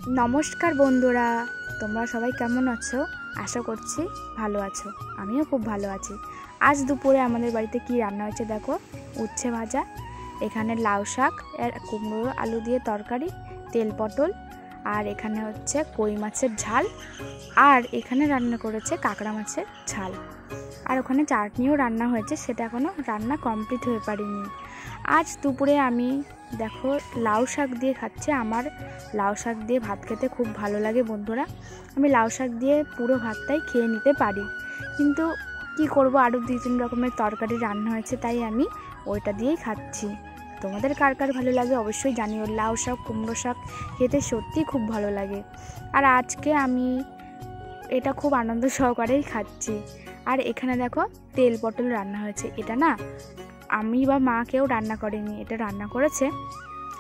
নমস্কার বন্ধুরা, তোমরা সবাই কেমন আছো? আশা করছি ভালো আছো। আমিও খুব ভালো আছি। আজ দুপুরে আমাদের বাড়িতে কি রান্না হয়েছে দেখো। উচ্ছে ভাজা, এখানে লাউ শাক আর কুমড়ো আলু দিয়ে তরকারি, তেল পটল, আর এখানে হচ্ছে কই মাছের ঝাল, আর এখানে রান্না করেছে কাঁকড়া মাছের ঝাল, আর ওখানে চাটনিও রান্না হয়েছে, সেটা এখনও রান্না কমপ্লিট হয়ে পারিনি। আজ দুপুরে আমি দেখো লাউ শাক দিয়ে খাচ্ছি। আমার লাউ শাক দিয়ে ভাত খেতে খুব ভালো লাগে বন্ধুরা। আমি লাউ শাক দিয়ে পুরো ভাতটাই খেয়ে নিতে পারি, কিন্তু কি করব, আরও 2-3 রকমের তরকারি রান্না হয়েছে, তাই আমি ওইটা দিয়েই খাচ্ছি। তোমাদের কার কার ভালো লাগে অবশ্যই জানিও। লাউ শাক, কুমড়ো শাক খেতে সত্যিই খুব ভালো লাগে। আর আজকে আমি এটা খুব আনন্দ সহকারেই খাচ্ছি। আর এখানে দেখো তেল পটল রান্না হয়েছে। এটা না আমি বা মা কেউ রান্না করেনি, এটা রান্না করেছে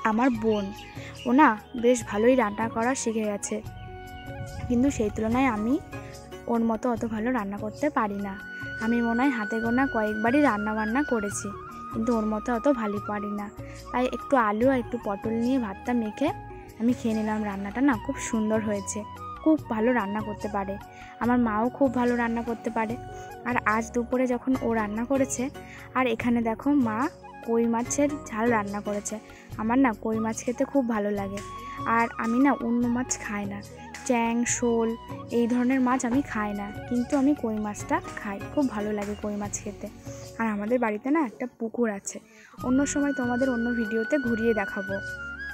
আমার বোন। ও না বেশ ভালোই রান্না করা শিখে গেছে, কিন্তু সেই তুলনায় আমি ওর মতো অত ভালো রান্না করতে পারি না। আমি মনে হয় হাতে গোনা কয়েকবারই রান্না বান্না করেছি, কিন্তু ওর মতো অত ভালো পারি না। তাই একটু আলু আর একটু পটল নিয়ে ভাতটা মেখে আমি খেয়ে নিলাম। রান্নাটা না খুব সুন্দর হয়েছে, খুব ভালো রান্না করতে পারে। আমার মাও খুব ভালো রান্না করতে পারে। আর আজ দুপুরে যখন ও রান্না করেছে, আর এখানে দেখো মা কই মাছের ঝাল রান্না করেছে। আমার না কই মাছ খেতে খুব ভালো লাগে। আর আমি না অন্য মাছ খাই না, চ্যাং, শোল এই ধরনের মাছ আমি খাই না, কিন্তু আমি কই মাছটা খাই, খুব ভালো লাগে কই মাছ খেতে। আর আমাদের বাড়িতে না একটা পুকুর আছে, অন্য সময় তোমাদের অন্য ভিডিওতে ঘুরিয়ে দেখাবো।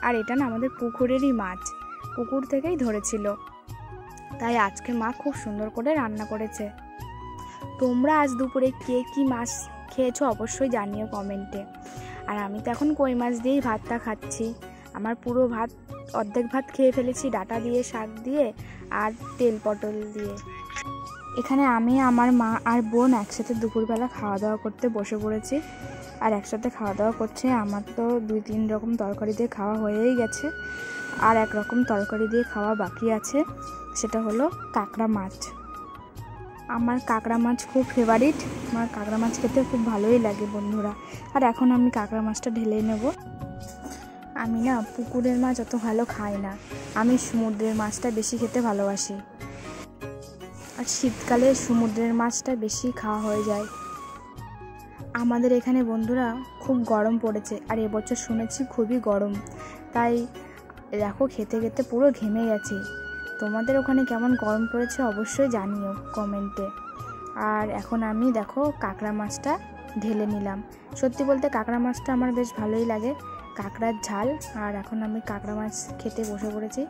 আর এটা না আমাদের পুকুরেরই মাছ, পুকুর থেকেই ধরেছিল, তাই আজকে মা খুব সুন্দর করে রান্না করেছে। তোমরা আজ দুপুরে কে কী মাছ খেয়েছো অবশ্যই জানিও কমেন্টে। আর আমি তো এখন কই মাছ দিয়েই ভাতটা খাচ্ছি। আমার পুরো ভাত, অর্ধেক ভাত খেয়ে ফেলেছি ডাঁটা দিয়ে, শাক দিয়ে আর তেল পটল দিয়ে। এখানে আমি, আমার মা আর বোন একসাথে দুপুরবেলা খাওয়া দাওয়া করতে বসে পড়েছি। আর একসাথে খাওয়া দাওয়া করছে। আমার তো 2-3 রকম তরকারি দিয়ে খাওয়া হয়েই গেছে, আর এক রকম তরকারি দিয়ে খাওয়া বাকি আছে, সেটা হলো কাঁকড়া মাছ। আমার কাঁকড়া মাছ খুব ফেভারিট, আমার কাঁকড়া মাছ খেতে খুব ভালোই লাগে বন্ধুরা। আর এখন আমি কাঁকড়া মাছটা ঢেলে নেব। আমি না পুকুরের মাছ অত ভালো খাই না, আমি সমুদ্রের মাছটা বেশি খেতে ভালোবাসি। আর শীতকালে সমুদ্রের মাছটা বেশি খাওয়া হয়ে যায়। আমাদের এখানে বন্ধুরা খুব গরম পড়েছে, আর এবছর শুনেছি খুবই গরম, তাই দেখো খেতে খেতে পুরো ঘেমে গেছি। তোমাদের ওখানে কেমন গরম পড়েছে অবশ্যই জানিও কমেন্টে। আর এখন আমি দেখো কাঁকড়া মাছটা ঢেলে নিলাম। সত্যি বলতে কাঁকড়া মাছটা আমার বেশ ভালোই লাগে, কাঁকড়ার ঝাল। আর এখন আমি কাঁকড়া মাছ খেতে বসে পড়েছি।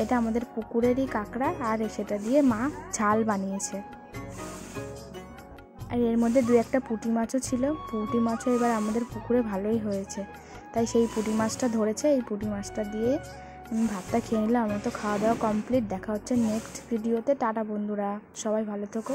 এটা আমাদের পুকুরেরই কাঁকড়া, আর সেটা দিয়ে মা ঝাল বানিয়েছে। আর এর মধ্যে 2-1টা পুঁটি মাছও ছিল। পুঁটি মাছও এবার আমাদের পুকুরে ভালোই হয়েছে, তাই সেই পুঁটি মাছটা ধরেছে। এই পুঁটি মাছটা দিয়ে আমি ভাতটা খেয়ে নিলাম। আমার তো খাওয়া দাওয়া কমপ্লিট। দেখা হচ্ছে নেক্সট ভিডিওতে। টাটা বন্ধুরা, সবাই ভালো থেকো।